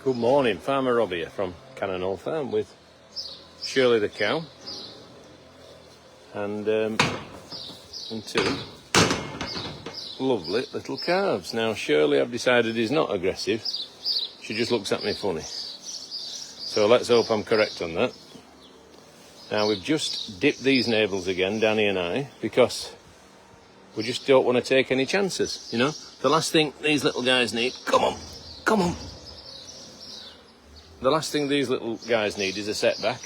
Good morning, Farmer Rob here from Cannon Farm with Shirley the cow and two lovely little calves. Now Shirley, I've decided, is not aggressive. She just looks at me funny. So let's hope I'm correct on that. Now we've just dipped these navels again, Danny and I, because we just don't want to take any chances, you know. The last thing these little guys need, come on. The last thing these little guys need is a setback,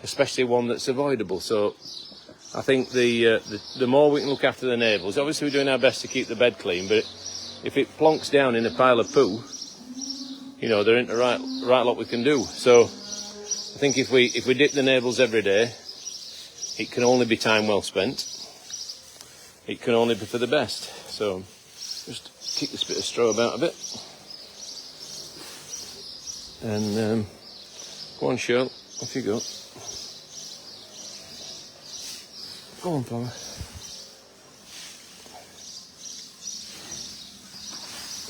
especially one that's avoidable. So I think the more we can look after the navels, obviously we're doing our best to keep the bed clean, but if it plonks down in a pile of poo, you know, there ain't a right lot we can do. So I think if we dip the navels every day, it can only be time well spent. It can only be for the best. So just kick this bit of straw about a bit. And go on, Shirl, off you go. Go on, fella.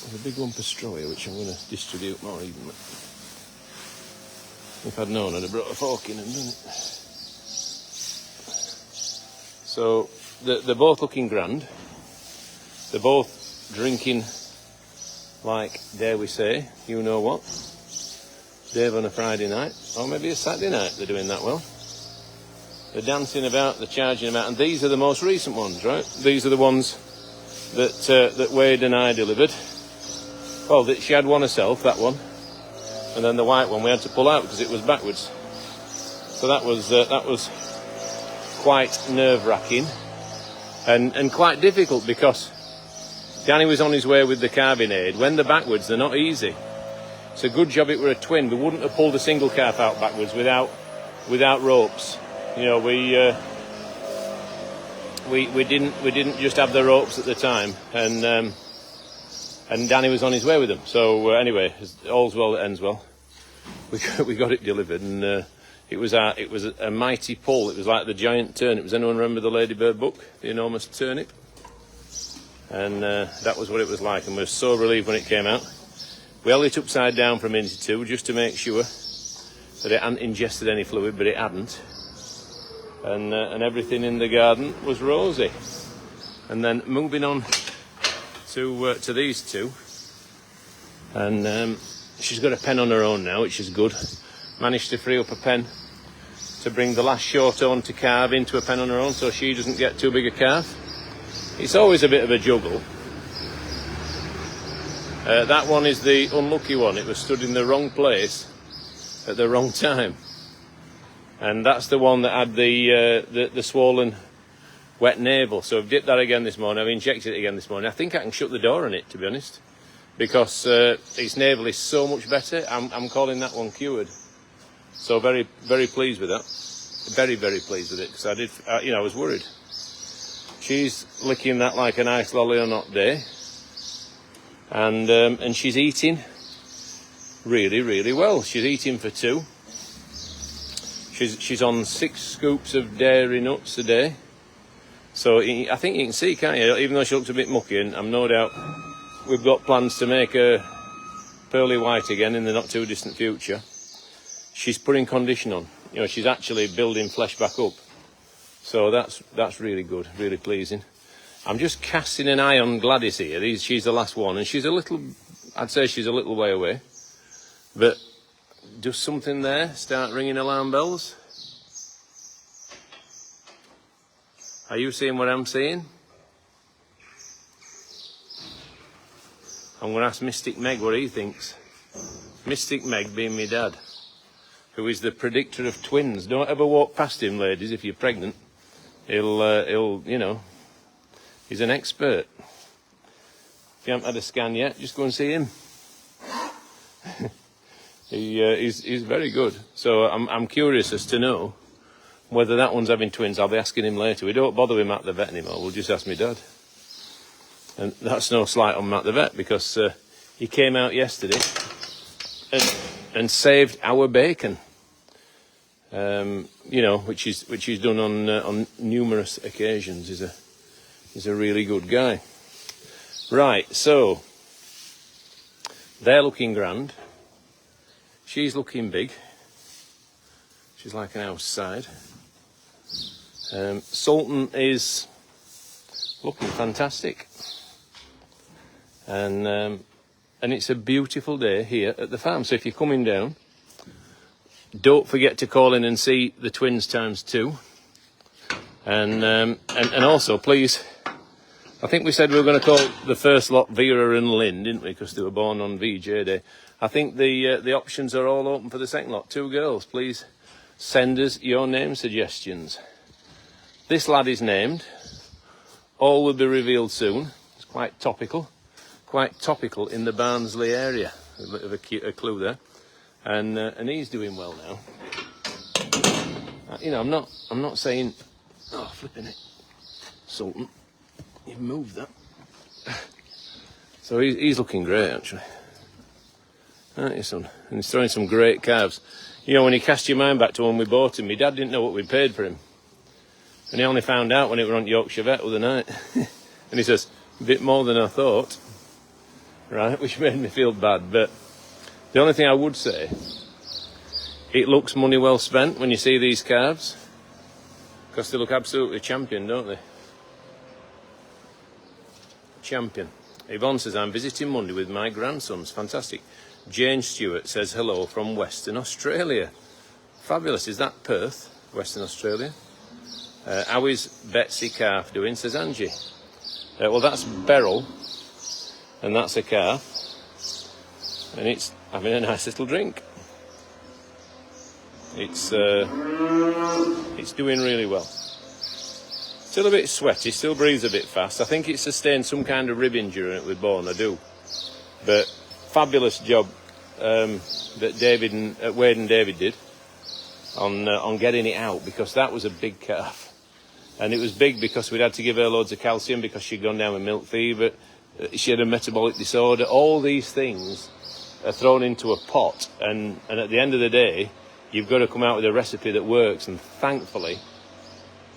There's a big lump of straw here which I'm going to distribute more evenly. If I'd known, I'd have brought a fork in and done it. So they're both looking grand. They're both drinking like, dare we say, you know what? Dave on a Friday night, or maybe a Saturday night, they're doing that well. They're dancing about, they're charging about, and these are the most recent ones, right? These are the ones that Wade and I delivered. Well, she had one herself, that one, and then the white one we had to pull out because it was backwards. So that was quite nerve-wracking and quite difficult because Danny was on his way with the calving aid. When they're backwards, they're not easy. It's a good job it were a twin. We wouldn't have pulled a single calf out backwards without ropes. You know, we didn't just have the ropes at the time, and Danny was on his way with them. So anyway, all's well that ends well. We got it delivered, and it was a mighty pull. It was like the giant turnip. Does anyone remember the Ladybird book, the enormous turnip? And that was what it was like, and we were so relieved when it came out. We held it upside down for a minute or two just to make sure that it hadn't ingested any fluid, but it hadn't. And everything in the garden was rosy. And then moving on to these two. And she's got a pen on her own now, which is good. Managed to free up a pen to bring the last short on to calve into a pen on her own so she doesn't get too big a calf. It's always a bit of a juggle. That one is the unlucky one. It was stood in the wrong place at the wrong time. And that's the one that had the swollen wet navel. So I've dipped that again this morning. I've injected it again this morning. I think I can shut the door on it, to be honest, because its navel is so much better. I'm calling that one cured. So very, very pleased with that. Very, very pleased with it, because I was worried. She's licking that like an ice lolly on a hot day. And she's eating really, really well. She's eating for two. She's on 6 scoops of dairy nuts a day. So I think you can see, can't you? Even though she looks a bit mucky, and I'm no doubt we've got plans to make her pearly white again in the not too distant future. She's putting condition on. You know, she's actually building flesh back up. So that's really good, really pleasing. I'm just casting an eye on Gladys here. She's the last one, and I'd say she's a little way away. But does something there start ringing alarm bells? Are you seeing what I'm seeing? I'm going to ask Mystic Meg what he thinks. Mystic Meg being my dad, who is the predictor of twins. Don't ever walk past him, ladies, if you're pregnant. He'll you know, he's an expert. If you haven't had a scan yet, just go and see him. He's very good. So I'm curious as to know whether that one's having twins. I'll be asking him later. We don't bother him at the vet anymore. We'll just ask my dad. And that's no slight on Matt the vet, because he came out yesterday and saved our bacon. You know, which he's done on numerous occasions. He's a really good guy. Right, so they're looking grand. she's looking big. She's like an outside. Sultan is looking fantastic. And it's a beautiful day here at the farm. So if you're coming down, don't forget to call in and see the twins times 2. And also, please, I think we said we were going to call the first lot Vera and Lynn, didn't we? Because they were born on VJ Day. I think the options are all open for the second lot. 2 girls, please send us your name suggestions. This lad is named. All will be revealed soon. It's quite topical in the Barnsley area. A bit of a clue there. And he's doing well now. You know, I'm not saying, oh, flipping it, Sultan, you've moved that. So he's looking great actually, aren't you, son? And he's throwing some great calves. You know, when you cast your mind back to when we bought him, my dad didn't know what we paid for him, and he only found out when it were on Yorkshire Vet the other night. And he says, a bit more than I thought, right? Which made me feel bad. But the only thing I would say, it looks money well spent when you see these calves, because they look absolutely champion, don't they? Champion. Yvonne says, I'm visiting Monday with my grandsons. Fantastic. Jane Stewart says, hello from Western Australia. Fabulous. Is that Perth, Western Australia? How is Betsy Calf doing, says Angie. Well, that's Beryl, and that's a calf, and it's having a nice little drink. It's doing really well. Still a bit sweaty, still breathes a bit fast. I think it sustained some kind of rib injury when it was born, I do. But fabulous job that Wade and David did on getting it out, because that was a big calf. And it was big because we'd had to give her loads of calcium because she'd gone down with milk fever. She had a metabolic disorder. All these things are thrown into a pot, and at the end of the day, you've got to come out with a recipe that works, and thankfully,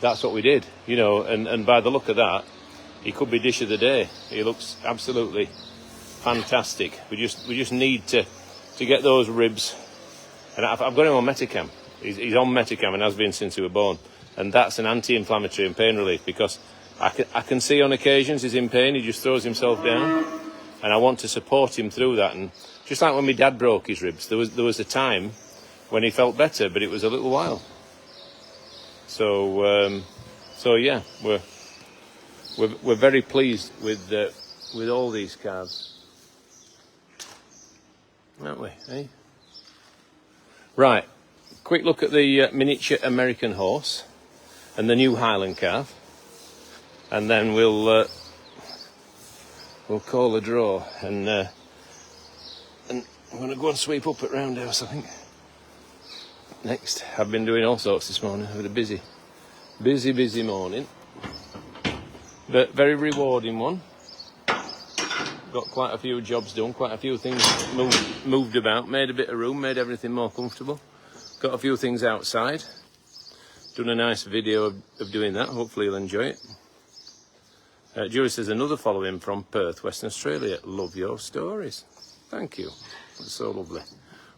that's what we did, you know, and by the look of that, he could be dish of the day. He looks absolutely fantastic. We just need to get those ribs, and I've got him on Metacam. He's on Metacam and has been since he was born, and that's an anti-inflammatory and pain relief, because I can see on occasions he's in pain, he just throws himself down, and I want to support him through that. And just like when my dad broke his ribs, there was a time when he felt better, but it was a little while. So yeah, we're very pleased with all these calves, aren't we? Eh? Right, quick look at the miniature American horse and the new Highland calf, and then we'll call a draw, and I'm going to go and sweep up at Roundhouse, I think. Next, I've been doing all sorts this morning. I've had a busy morning, but very rewarding one. Got quite a few jobs done, quite a few things moved about, made a bit of room, made everything more comfortable. Got a few things outside. Done a nice video of doing that. Hopefully you'll enjoy it. Julie says, another following from Perth, Western Australia. Love your stories. Thank you. That's so lovely.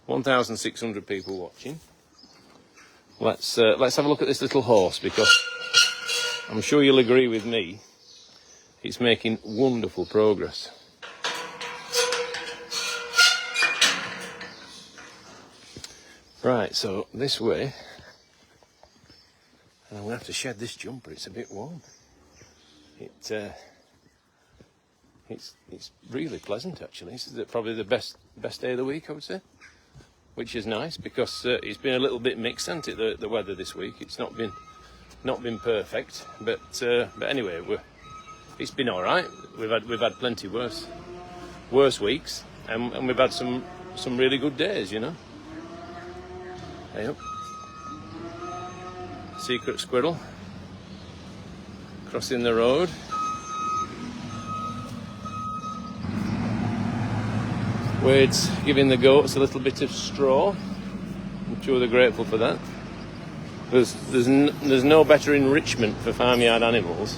1,600 people watching. Let's have a look at this little horse, because I'm sure you'll agree with me, it's making wonderful progress. Right, so this way, and I'm going to have to shed this jumper, it's a bit warm. It's really pleasant actually. This is probably the best day of the week, I would say. Which is nice, because it's been a little bit mixed, hasn't it, the weather this week? It's not been perfect, but anyway, it's been all right. We've had plenty worse weeks, and we've had some really good days, you know. Hey up. Secret squirrel crossing the road. Wade's giving the goats a little bit of straw. I'm sure they're grateful for that. There's no better enrichment for farmyard animals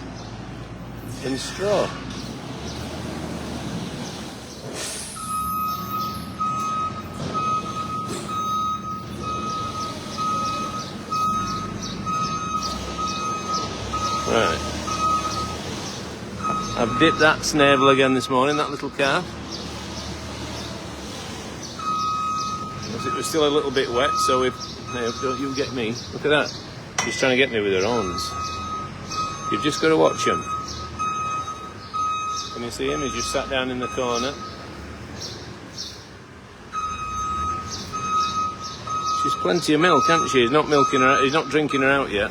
than straw. I've dipped that snavel again this morning, that little calf. Because it was still a little bit wet, so don't you get me. Look at that. She's trying to get me with her horns. You've just got to watch him. Can you see him? He's just sat down in the corner. She's plenty of milk, hasn't she? He's not milking her. He's not drinking her out yet.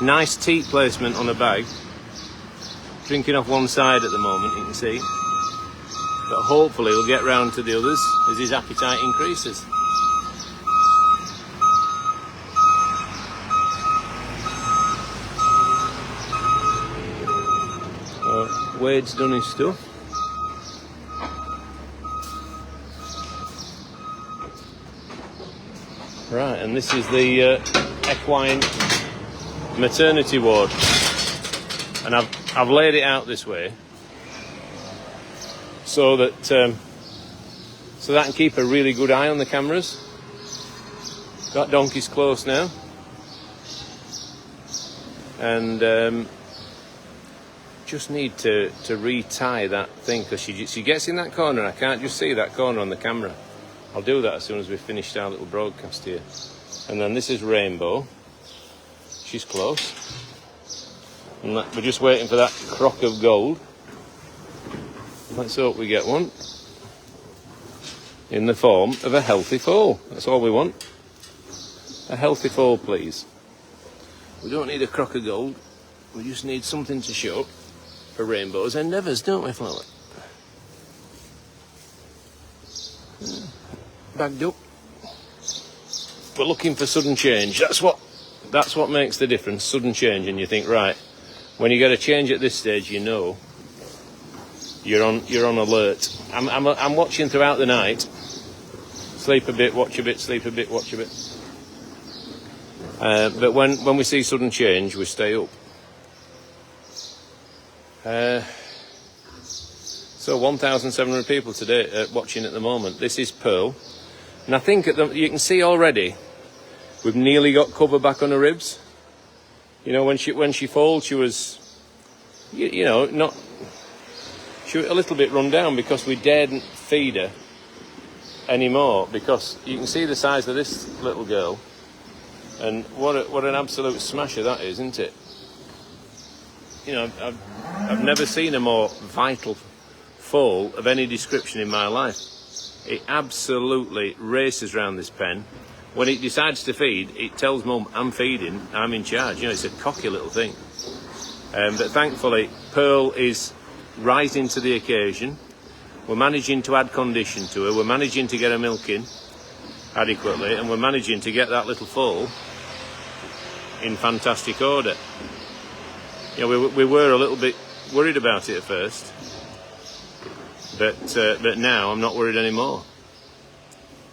Nice teat placement on her bag. Drinking off one side at the moment, you can see. But hopefully we'll get round to the others as his appetite increases. Wade's done his stuff. Right, and this is the equine maternity ward, and I've laid it out this way so that I can keep a really good eye on the cameras. Got donkeys close now, and just need to retie that thing, because she gets in that corner. I can't just see that corner on the camera. I'll do that as soon as we've finished our little broadcast here. And then this is Rainbow. She's close. And we're just waiting for that crock of gold. Let's hope we get one in the form of a healthy foal. That's all we want. A healthy foal, please. We don't need a crock of gold. We just need something to show for Rainbow's endeavours, don't we, Flower? Bagged up. We're looking for sudden change. That's what makes the difference. Sudden change, and you think, right, when you get a change at this stage, you know you're on alert. I'm watching throughout the night. Sleep a bit, watch a bit. Sleep a bit, watch a bit. But when we see sudden change, we stay up. So 1,700 people today watching at the moment. This is Pearl, and I think you can see already we've nearly got cover back on her ribs. You know, when she foaled, she was, she was a little bit run down because we daren't feed her anymore, because you can see the size of this little girl, and what an absolute smasher that is, isn't it? You know, I've never seen a more vital foal of any description in my life. It absolutely races around this pen. When it decides to feed, it tells Mum, I'm feeding, I'm in charge. You know, it's a cocky little thing. But thankfully, Pearl is rising to the occasion. We're managing to add condition to her. We're managing to get her milking adequately, and we're managing to get that little foal in fantastic order. You know, we were a little bit worried about it at first, but now I'm not worried anymore.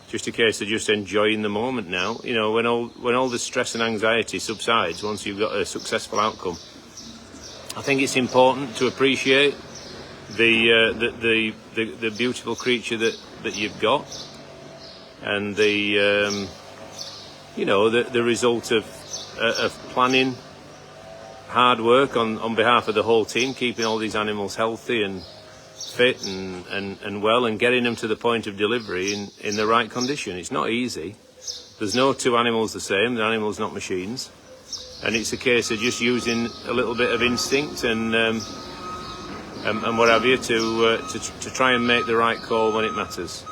Just a case of just enjoying the moment now. You know, when all the stress and anxiety subsides once you've got a successful outcome, I think it's important to appreciate the beautiful creature that you've got, and the result of planning, hard work on behalf of the whole team, keeping all these animals healthy and fit and well, and getting them to the point of delivery in the right condition. It's not easy. There's no two animals the same. The animals, not machines, and it's a case of just using a little bit of instinct and what have you to try and make the right call when it matters.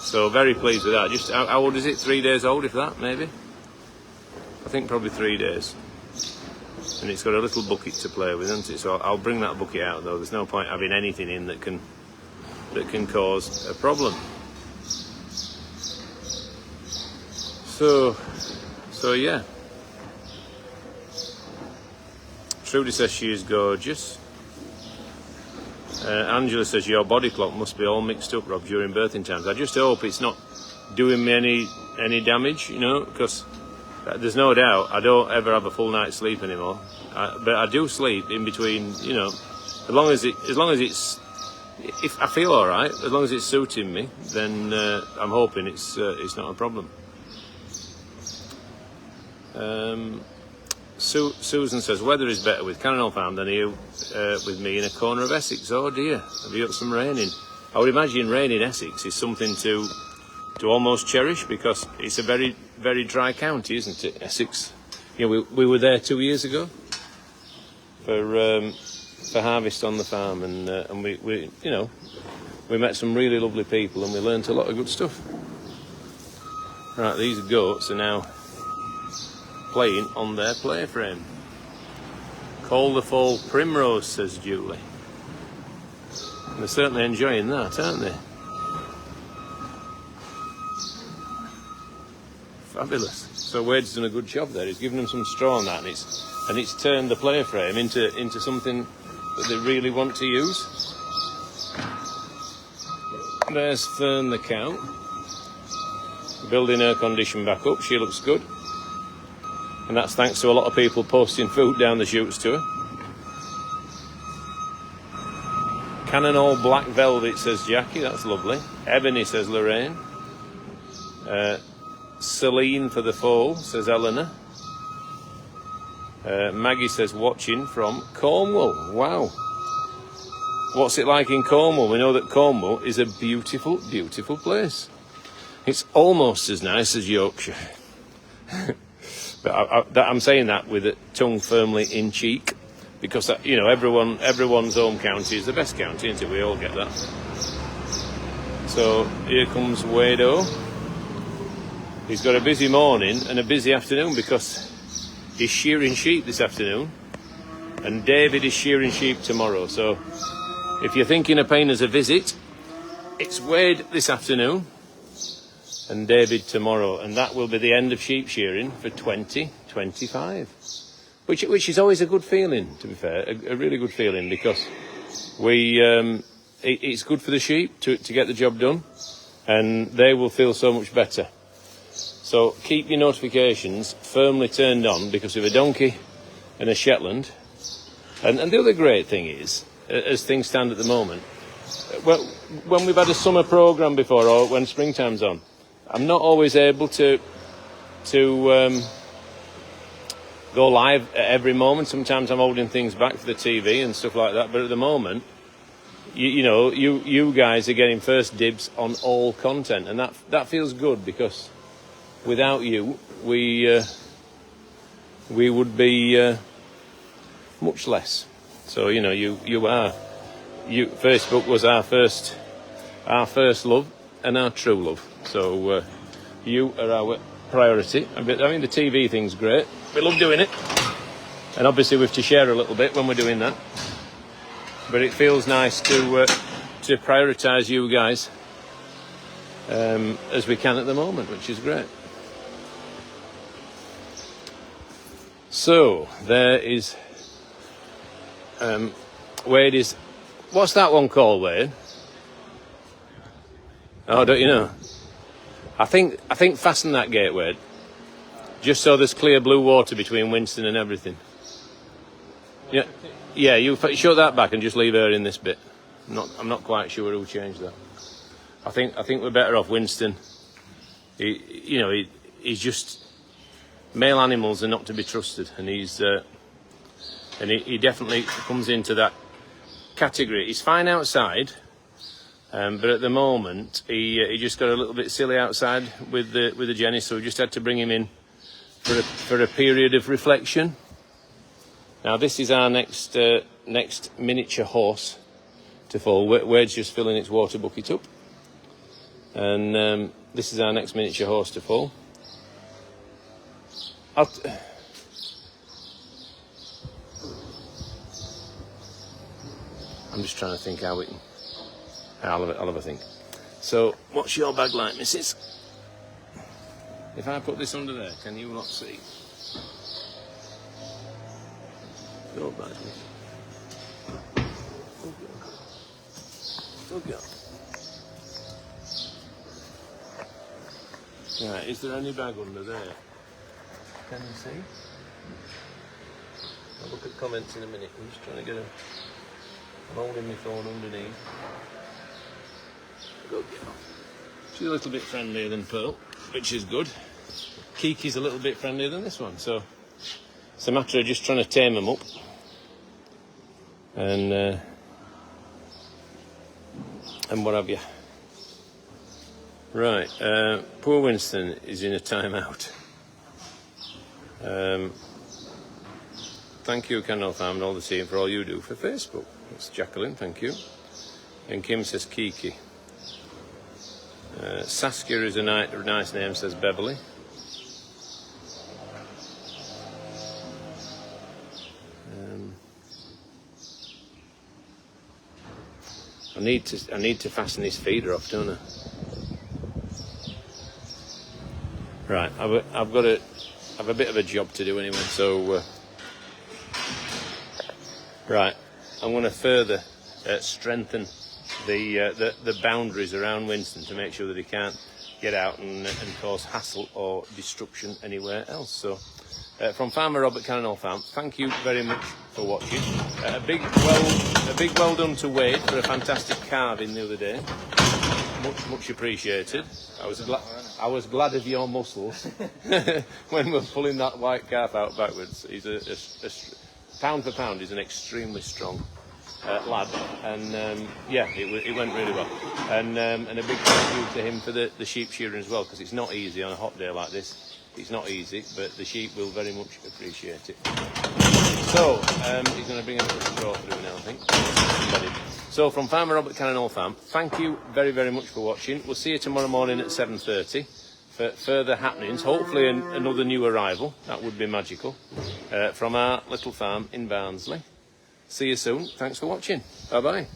So very pleased with that. Just how old is it? 3 days old, if that, maybe. I think probably 3 days. And it's got a little bucket to play with, isn't it? So I'll bring that bucket out, though. There's no point having anything in that can cause a problem. So yeah. Trudy says she is gorgeous. Angela says your body clock must be all mixed up, Rob, during birthing times. I just hope it's not doing me any damage, you know, because there's no doubt I don't ever have a full night's sleep anymore. But I do sleep in between, you know, as long as it's, if I feel all right, as long as it's suiting me, then I'm hoping it's not a problem. Susan says, weather is better with Cannonall Farm than here with me in a corner of Essex. Oh dear, have you got some rain in? I would imagine rain in Essex is something to almost cherish, because it's a very, very dry county, isn't it, Essex? You know, we were there 2 years ago for harvest on the farm, and we you know, we met some really lovely people and we learnt a lot of good stuff. Right, these goats are now playing on their play frame. Call the fall primrose, says Julie. And they're certainly enjoying that, aren't they? Fabulous. So Wade's done a good job there. He's given them some straw on that, and it's turned the play frame into something that they really want to use. There's Fern the cow, building her condition back up. She looks good. And that's thanks to a lot of people posting food down the chutes to her. Cannonall black velvet, says Jackie. That's lovely. Ebony, says Lorraine. Celine for the foal, says Eleanor. Maggie says watching from Cornwall. Wow. What's it like in Cornwall? We know that Cornwall is a beautiful, beautiful place. It's almost as nice as Yorkshire. But I'm saying that with a tongue firmly in cheek, because you know, everyone's home county is the best county, isn't it? We all get that. So here comes Wado. He's got a busy morning and a busy afternoon, because he's shearing sheep this afternoon, and David is shearing sheep tomorrow. So if you're thinking of paying us a visit, it's Wade this afternoon and David tomorrow, and that will be the end of sheep shearing for 2025, which is always a good feeling, to be fair, a really good feeling, because it's good for the sheep to get the job done, and they will feel so much better. So keep your notifications firmly turned on, because with a donkey and a Shetland, and the other great thing is, as things stand at the moment, well, when we've had a summer programme before, or when springtime's on, I'm not always able to go live at every moment. Sometimes I'm holding things back for the TV and stuff like that. But at the moment, you guys are getting first dibs on all content, and that feels good, because without you, we would be much less. So Facebook was our first love and our true love. So you are our priority. I mean, the TV thing's great. We love doing it, and obviously we have to share a little bit when we're doing that. But it feels nice to prioritise you guys as we can at the moment, which is great. So there is Wade is. What's that one called, Wade? Oh, don't you know? I think fasten that gate, Wade, just so there's clear blue water between Winston and everything. Yeah. You shut that back and just leave her in this bit. I'm not quite sure who changed that. I think we're better off Winston. He's just, male animals are not to be trusted, and he definitely comes into that category. He's fine outside. But at the moment, he just got a little bit silly outside with the Jenny, so we just had to bring him in for a period of reflection. Now this is our next miniature horse to foal. Wade's just filling its water bucket up, and this is our next miniature horse to foal. I'm just trying to think how we can. I'll have a think. So, what's your bag like, missus? If I put this under there, can you not see? Your bag, miss. Good girl. Right, is there any bag under there? Can you see? I'll look at comments in a minute. I'm just trying to get I'm holding my phone underneath. Good girl. She's a little bit friendlier than Pearl, which is good. Kiki's a little bit friendlier than this one, so It's a matter of just trying to tame them up. And what have you. Right, poor Winston is in a timeout. Thank you, Canal Farm, and all the team for all you do for Facebook. That's Jacqueline, thank you. And Kim says Kiki. Saskia is a nice name, says Beverly. I need to fasten this feeder off, don't I? Right, I've a bit of a job to do anyway. So, right, I'm going to further strengthen the boundaries around Winston to make sure that he can't get out and cause hassle or destruction anywhere else. So, from Farmer Robert Cannon Farm, thank you very much for watching. A big well done to Wade for a fantastic carving the other day. Much appreciated. I was glad of your muscles when we're pulling that white calf out backwards. He's a pound for pound. He's an extremely strong lad, and yeah, it went really well. And a big thank you to him for the sheep shearing as well, because it's not easy on a hot day like this. It's not easy, but the sheep will very much appreciate it. So, he's going to bring a little straw through now, I think. So, from Farmer Robert Cannon Farm, thank you very, very much for watching. We'll see you tomorrow morning at 7:30 for further happenings. Hopefully another new arrival. That would be magical. From our little farm in Barnsley. See you soon. Thanks for watching. Bye-bye.